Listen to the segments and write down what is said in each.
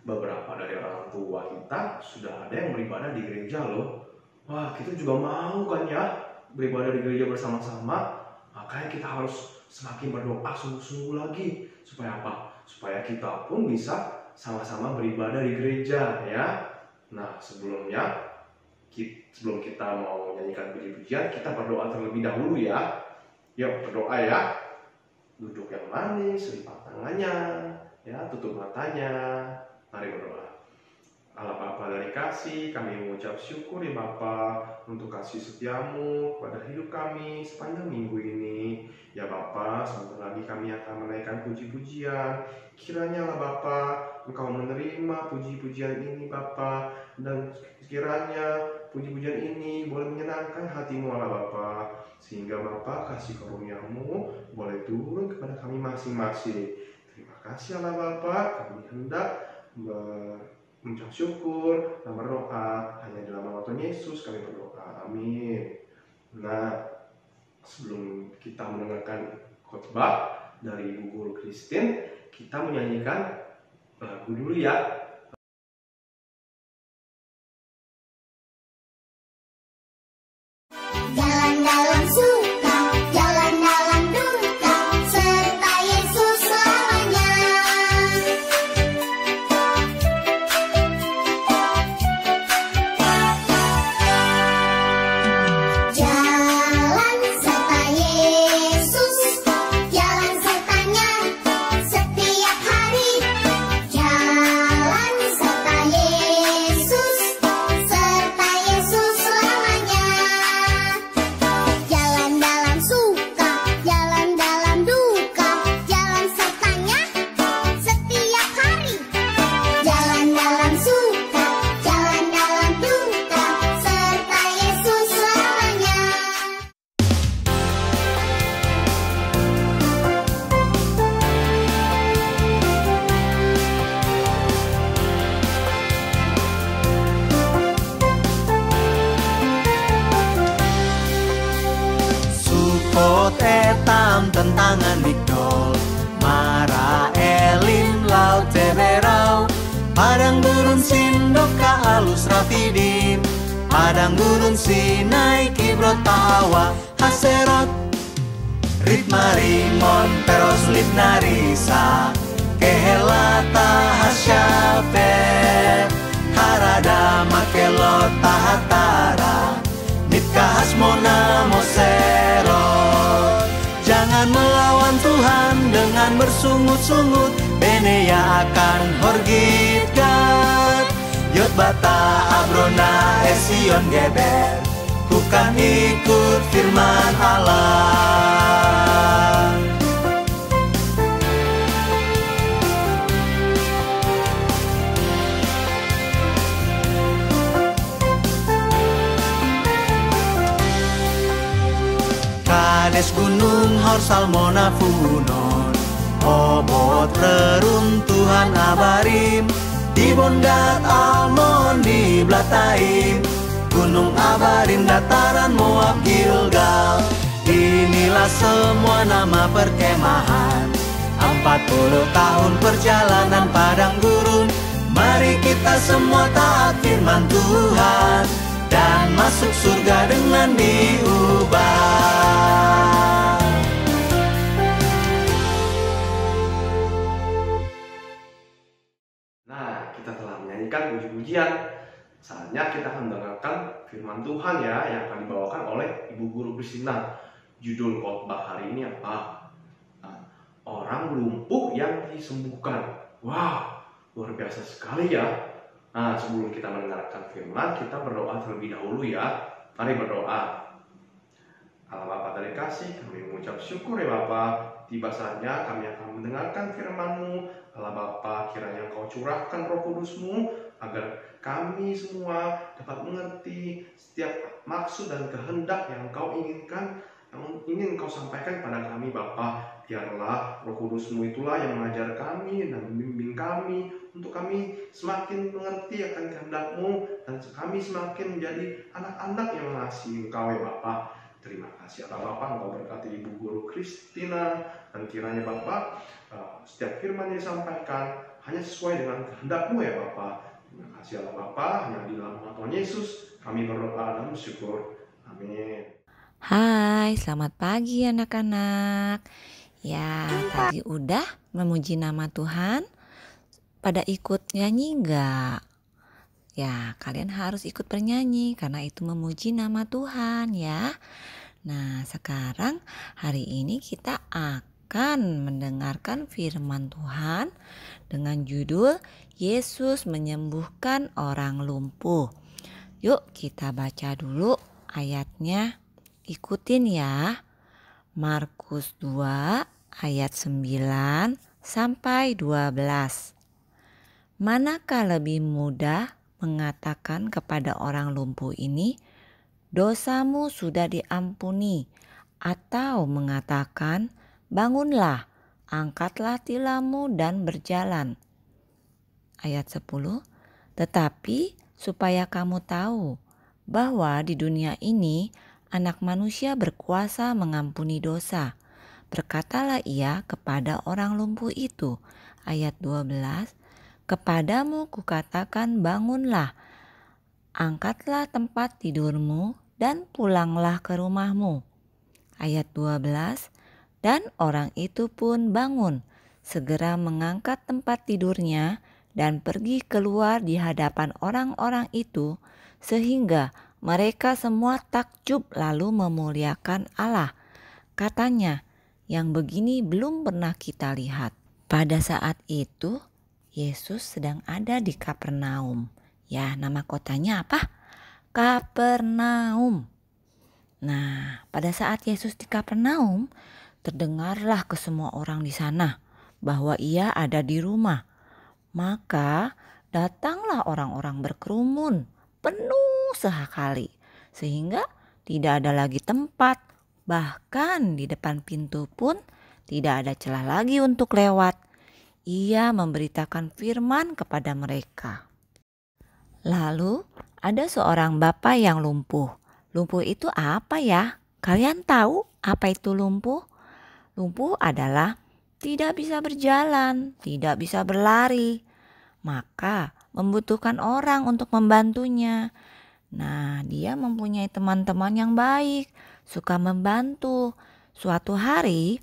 beberapa dari orang tua kita sudah ada yang beribadah di gereja loh. Wah, kita juga mau kan ya beribadah di gereja bersama-sama. Makanya kita harus semakin berdoa sungguh-sungguh lagi. Supaya apa? Supaya kita pun bisa sama-sama beribadah di gereja ya. Nah, sebelum kita mau menyanyikan puji-pujian, kita berdoa terlebih dahulu ya. Yuk berdoa ya. Duduk yang manis, lipat tangannya, ya, tutup matanya. Mari berdoa. Allah Bapa dari kasih, kami mengucap syukur ya Bapa untuk kasih setiamu kepada hidup kami sepanjang minggu ini. Ya Bapa, sebentar lagi kami akan menaikkan puji-pujian. Kiranya Allah Bapa, Engkau menerima puji-pujian ini Bapa, dan kiranya puji-pujian ini boleh menyenangkan hatimu Allah Bapa, sehingga Bapa kasih karunia-Mu boleh turun kepada kami masing-masing. Terima kasih Allah Bapa, kami hendak mengucap syukur dan berdoa hanya dalam nama Tuhan Yesus kami berdoa, amin. Nah, sebelum kita mendengarkan khotbah dari Ibu Guru Christine, kita menyanyikan lagu dulu ya. Jalan dalam suka, jalan dalam duka, serta Yesus selamanya. Jalan serta Yesus, jalan sertanya setiap hari. Jalan serta Yesus, serta Yesus selamanya. Jalan dalam suka, jalan dalam duka, jalan sertanya setiap hari. Jalan dalam suka, jalan dalam duka, serta Yesus selamanya. Supot etam tentangan Nikdol, Mara Elim Laut Teberau, Padang Gurun Sindoka Alus Rafidim, Padang Gurun Sinai Kibrot Tawa Haserot, Ritma Rimon Peros Libnarisa, Kehelata Hasyafer, Harada Makelot Tahatara, Nitka Hasmona Moserot. Jangan melawan Tuhan dengan bersungut-sungut, Benea akan horgitkan. Yot bata abrona esion geber, bukan ikut firman Allah. Kades gunung Hor Salmona Funon, Obot reruntuhan Abarim, di Bondat Almon di Blataim, Gunung Abarim dataran Moab Gilgal. Inilah semua nama perkemahan, 40 tahun perjalanan padang gurun. Mari kita semua taat firman Tuhan dan masuk surga dengan diubah. Nah, kita telah menyanyikan puji-pujian. Saatnya kita akan mendengarkan firman Tuhan ya, yang akan dibawakan oleh Ibu Guru Christina. Judul khotbah hari ini apa? Orang lumpuh yang disembuhkan. Wah, luar biasa sekali ya. Nah, sebelum kita mendengarkan firman, kita berdoa terlebih dahulu ya. Mari berdoa. Allah Bapa dari kasih, kami mengucap syukur ya Bapa. Tiba saatnya kami akan mendengarkan firman-Mu. Allah Bapa, kiranya Engkau curahkan Roh Kudus-Mu agar kami semua dapat mengerti setiap maksud dan kehendak yang Engkau inginkan, yang ingin Engkau sampaikan kepada kami Bapa. Biarlah Roh Kudus-Mu itulah yang mengajar kami dan membimbing kami, untuk kami semakin mengerti akan kehendak-Mu, dan kami semakin menjadi anak-anak yang mengasihi Engkau ya Bapa. Terima kasih Allah Bapa, Engkau berkati Ibu Guru Christina, dan kiranya Bapa setiap firman yang disampaikan hanya sesuai dengan kehendak-Mu ya Bapa. Terima kasih Allah Bapa, hanya di dalam nama Tuhan Yesus kami berdoa dan bersyukur. Amin. Hai, selamat pagi anak-anak. Ya, tadi udah memuji nama Tuhan. Pada ikut nyanyi enggak? Ya, kalian harus ikut bernyanyi karena itu memuji nama Tuhan ya. Nah, sekarang hari ini kita akan mendengarkan firman Tuhan dengan judul Yesus menyembuhkan orang lumpuh. Yuk kita baca dulu ayatnya. Ikutin ya. Markus 2 ayat 9 sampai 12. Manakah lebih mudah mengatakan kepada orang lumpuh ini, dosamu sudah diampuni, atau mengatakan, bangunlah, angkatlah tilammu dan berjalan. Ayat 10. Tetapi supaya kamu tahu bahwa di dunia ini Anak Manusia berkuasa mengampuni dosa, berkatalah ia kepada orang lumpuh itu. Ayat 12. Kepadamu kukatakan bangunlah, angkatlah tempat tidurmu dan pulanglah ke rumahmu. Ayat 12. Dan orang itu pun bangun, segera mengangkat tempat tidurnya dan pergi keluar di hadapan orang-orang itu, sehingga mereka semua takjub lalu memuliakan Allah. Katanya, yang begini belum pernah kita lihat. Pada saat itu, Yesus sedang ada di Kapernaum. Ya, nama kotanya apa? Kapernaum. Nah, pada saat Yesus di Kapernaum, terdengarlah ke semua orang di sana bahwa ia ada di rumah. Maka datanglah orang-orang berkerumun, penuh sekali, sehingga tidak ada lagi tempat. Bahkan di depan pintu pun tidak ada celah lagi untuk lewat. Ia memberitakan firman kepada mereka. Lalu ada seorang bapak yang lumpuh. Lumpuh itu apa ya? Kalian tahu apa itu lumpuh? Lumpuh adalah tidak bisa berjalan, tidak bisa berlari. Maka membutuhkan orang untuk membantunya. Nah, dia mempunyai teman-teman yang baik, suka membantu. Suatu hari,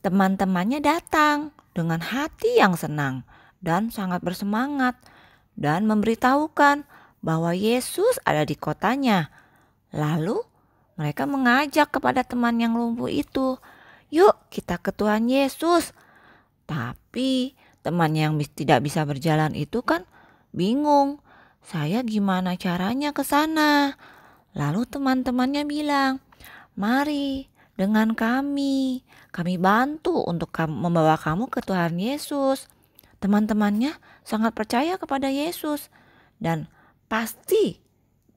teman-temannya datang dengan hati yang senang dan sangat bersemangat dan memberitahukan bahwa Yesus ada di kotanya. Lalu mereka mengajak kepada teman yang lumpuh itu, yuk kita ke Tuhan Yesus. Tapi teman yang tidak bisa berjalan itu kan bingung, saya gimana caranya ke sana? Lalu teman-temannya bilang, mari dengan kami bantu untuk membawa kamu ke Tuhan Yesus. Teman-temannya sangat percaya kepada Yesus dan pasti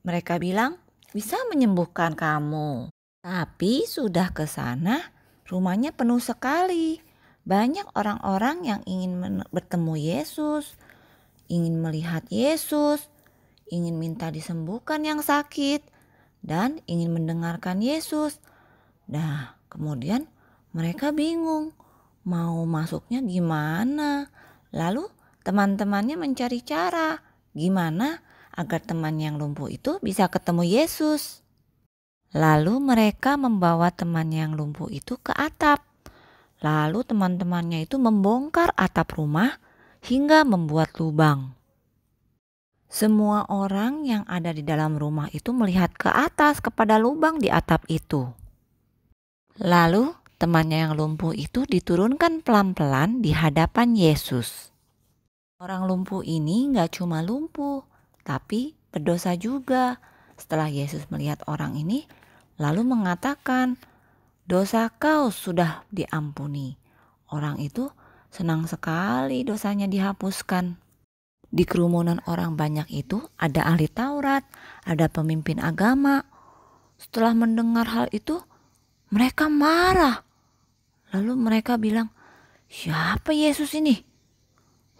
mereka bilang bisa menyembuhkan kamu. Tapi sudah ke sana, rumahnya penuh sekali. Banyak orang-orang yang ingin bertemu Yesus, ingin melihat Yesus, ingin minta disembuhkan yang sakit, dan ingin mendengarkan Yesus. Nah, kemudian mereka bingung mau masuknya gimana. Lalu teman-temannya mencari cara gimana agar teman yang lumpuh itu bisa ketemu Yesus. Lalu mereka membawa teman yang lumpuh itu ke atap. Lalu teman-temannya itu membongkar atap rumah hingga membuat lubang. Semua orang yang ada di dalam rumah itu melihat ke atas kepada lubang di atap itu. Lalu temannya yang lumpuh itu diturunkan pelan-pelan di hadapan Yesus. Orang lumpuh ini gak cuma lumpuh, tapi berdosa juga. Setelah Yesus melihat orang ini, lalu mengatakan, dosa kau sudah diampuni. Orang itu senang sekali dosanya dihapuskan. Di kerumunan orang banyak itu ada ahli Taurat, ada pemimpin agama. Setelah mendengar hal itu, mereka marah. Lalu mereka bilang, siapa Yesus ini?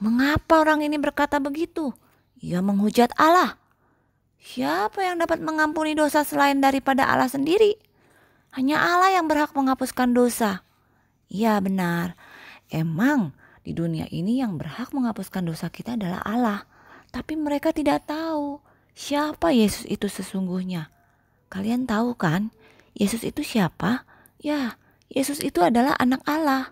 Mengapa orang ini berkata begitu? Ia menghujat Allah. Siapa yang dapat mengampuni dosa selain daripada Allah sendiri? Hanya Allah yang berhak menghapuskan dosa. Ya benar, emang di dunia ini yang berhak menghapuskan dosa kita adalah Allah. Tapi mereka tidak tahu siapa Yesus itu sesungguhnya. Kalian tahu kan, Yesus itu siapa? Ya, Yesus itu adalah anak Allah.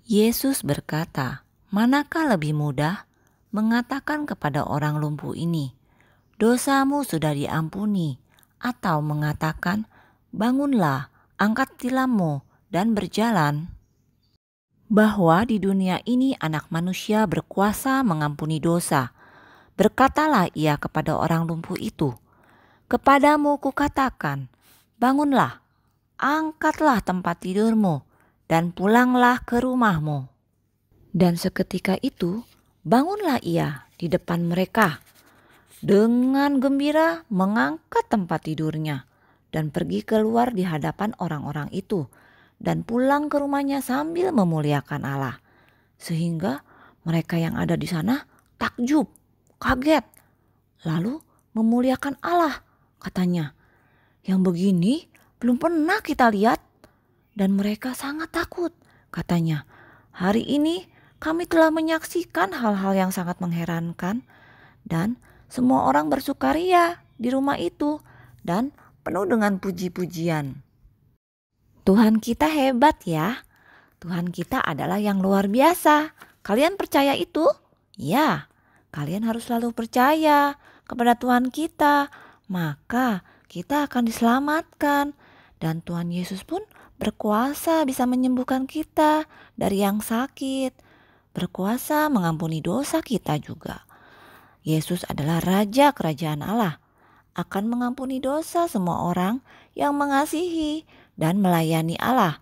Yesus berkata, manakah lebih mudah mengatakan kepada orang lumpuh ini, dosamu sudah diampuni, atau mengatakan, bangunlah, angkat tilammu, dan berjalan? Bahwa di dunia ini anak manusia berkuasa mengampuni dosa. Berkatalah ia kepada orang lumpuh itu, kepadamu kukatakan, bangunlah, angkatlah tempat tidurmu, dan pulanglah ke rumahmu. Dan seketika itu, bangunlah ia di depan mereka. Dengan gembira mengangkat tempat tidurnya, dan pergi keluar di hadapan orang-orang itu, dan pulang ke rumahnya sambil memuliakan Allah. Sehingga mereka yang ada di sana takjub, kaget. Lalu memuliakan Allah, katanya. Yang begini belum pernah kita lihat. Dan mereka sangat takut, katanya. Hari ini kami telah menyaksikan hal-hal yang sangat mengherankan. Dan semua orang bersukaria di rumah itu dan penuh dengan puji-pujian. Tuhan kita hebat ya. Tuhan kita adalah yang luar biasa. Kalian percaya itu? Ya, kalian harus selalu percaya kepada Tuhan kita. Maka kita akan diselamatkan. Dan Tuhan Yesus pun berkuasa bisa menyembuhkan kita dari yang sakit. Berkuasa mengampuni dosa kita juga. Yesus adalah Raja Kerajaan Allah. Akan mengampuni dosa semua orang yang mengasihi dan melayani Allah.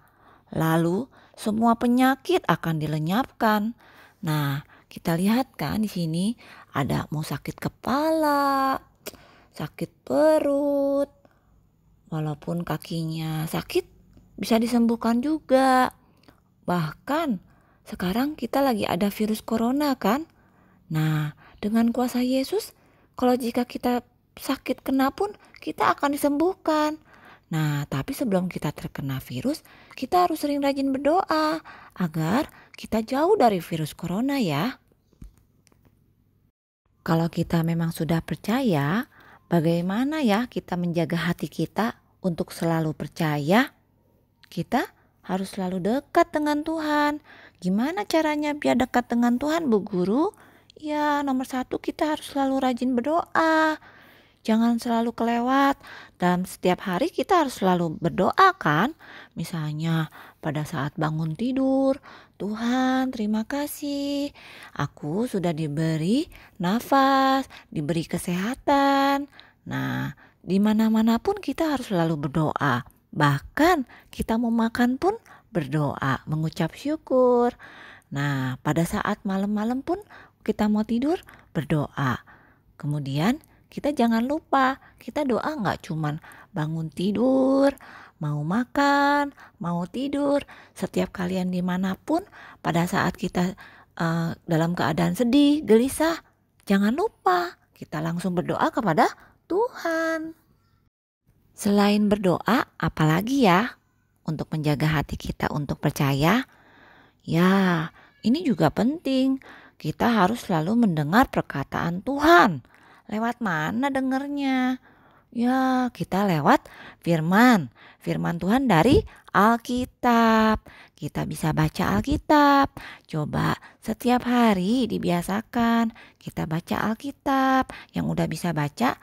Lalu semua penyakit akan dilenyapkan. Nah, kita lihat kan di sini ada mau sakit kepala, sakit perut, walaupun kakinya sakit bisa disembuhkan juga. Bahkan sekarang kita lagi ada virus corona kan. Nah, dengan kuasa Yesus, kalau jika kita sakit kena pun kita akan disembuhkan. Nah, tapi sebelum kita terkena virus, kita harus sering rajin berdoa agar kita jauh dari virus corona ya. Kalau kita memang sudah percaya, bagaimana ya kita menjaga hati kita untuk selalu percaya? Kita harus selalu dekat dengan Tuhan. Gimana caranya biar dekat dengan Tuhan, Bu Guru? Ya, nomor 1 kita harus selalu rajin berdoa. Jangan selalu kelewat. Dalam setiap hari kita harus selalu berdoa kan. Misalnya pada saat bangun tidur, Tuhan terima kasih. Aku sudah diberi nafas, diberi kesehatan. Nah, di mana-mana pun kita harus selalu berdoa. Bahkan kita mau makan pun berdoa, mengucap syukur. Nah, pada saat malam-malam pun kita mau tidur berdoa. Kemudian kita jangan lupa, kita doa nggak cuman bangun tidur, mau makan, mau tidur. Setiap kalian dimanapun, pada saat kita dalam keadaan sedih, gelisah, jangan lupa kita langsung berdoa kepada Tuhan. Selain berdoa, apalagi ya untuk menjaga hati kita untuk percaya? Ya, ini juga penting. Kita harus selalu mendengar perkataan Tuhan. Lewat mana dengernya? Ya, kita lewat firman Tuhan dari Alkitab. Kita bisa baca Alkitab. Coba setiap hari dibiasakan kita baca Alkitab. Yang udah bisa baca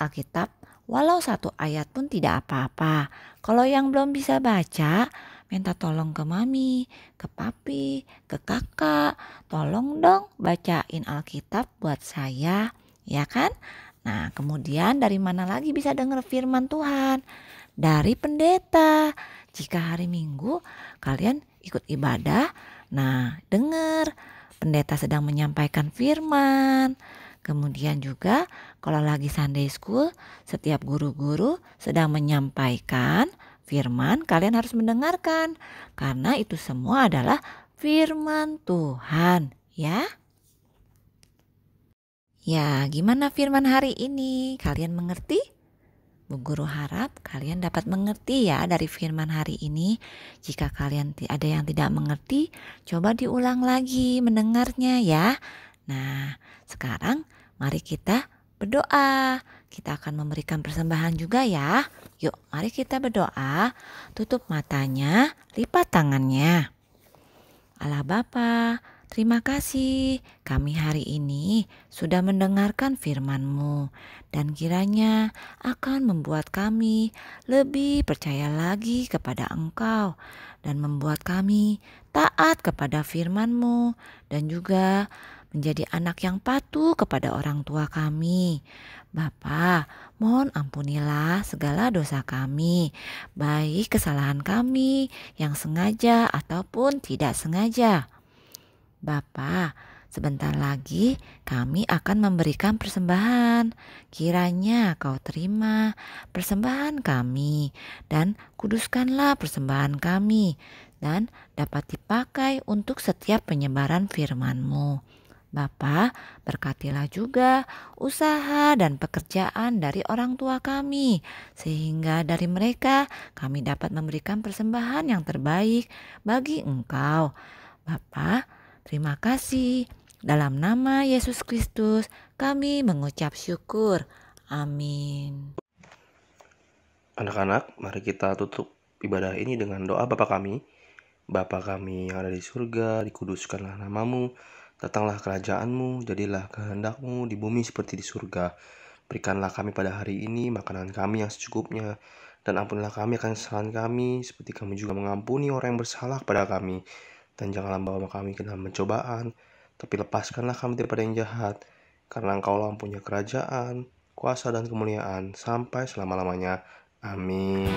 Alkitab. Walau 1 ayat pun tidak apa-apa. Kalau yang belum bisa baca, minta tolong ke mami, ke papi, ke kakak. Tolong dong bacain Alkitab buat saya. Ya kan? Nah, kemudian dari mana lagi bisa dengar firman Tuhan? Dari pendeta. Jika hari Minggu kalian ikut ibadah, nah dengar pendeta sedang menyampaikan firman. Kemudian juga kalau lagi Sunday School, setiap guru-guru sedang menyampaikan firman, kalian harus mendengarkan. Karena itu semua adalah firman Tuhan, ya. Ya, gimana firman hari ini? Kalian mengerti? Bu Guru harap kalian dapat mengerti ya dari firman hari ini. Jika kalian ada yang tidak mengerti, coba diulang lagi mendengarnya ya. Nah, sekarang mari kita berdoa. Kita akan memberikan persembahan juga ya. Yuk, mari kita berdoa. Tutup matanya, lipat tangannya. Allah Bapa, terima kasih kami hari ini sudah mendengarkan firman-Mu dan kiranya akan membuat kami lebih percaya lagi kepada Engkau dan membuat kami taat kepada firman-Mu dan juga menjadi anak yang patuh kepada orang tua kami. Bapa, mohon ampunilah segala dosa kami, baik kesalahan kami yang sengaja ataupun tidak sengaja. Bapa, sebentar lagi kami akan memberikan persembahan. Kiranya Kau terima persembahan kami dan kuduskanlah persembahan kami dan dapat dipakai untuk setiap penyebaran firman-Mu. Bapa, berkatilah juga usaha dan pekerjaan dari orang tua kami, sehingga dari mereka kami dapat memberikan persembahan yang terbaik bagi Engkau. Bapa, terima kasih. Dalam nama Yesus Kristus kami mengucap syukur. Amin. Anak-anak, mari kita tutup ibadah ini dengan doa Bapa kami. Bapa kami yang ada di surga, dikuduskanlah namamu. Datanglah kerajaan-Mu, jadilah kehendak-Mu di bumi seperti di surga. Berikanlah kami pada hari ini makanan kami yang secukupnya, dan ampunilah kami akan kesalahan kami, seperti kami juga mengampuni orang yang bersalah kepada kami. Dan janganlah bawa kami ke dalam pencobaan, tapi lepaskanlah kami daripada yang jahat, karena Engkaulah yang punya kerajaan, kuasa dan kemuliaan, sampai selama-lamanya. Amin.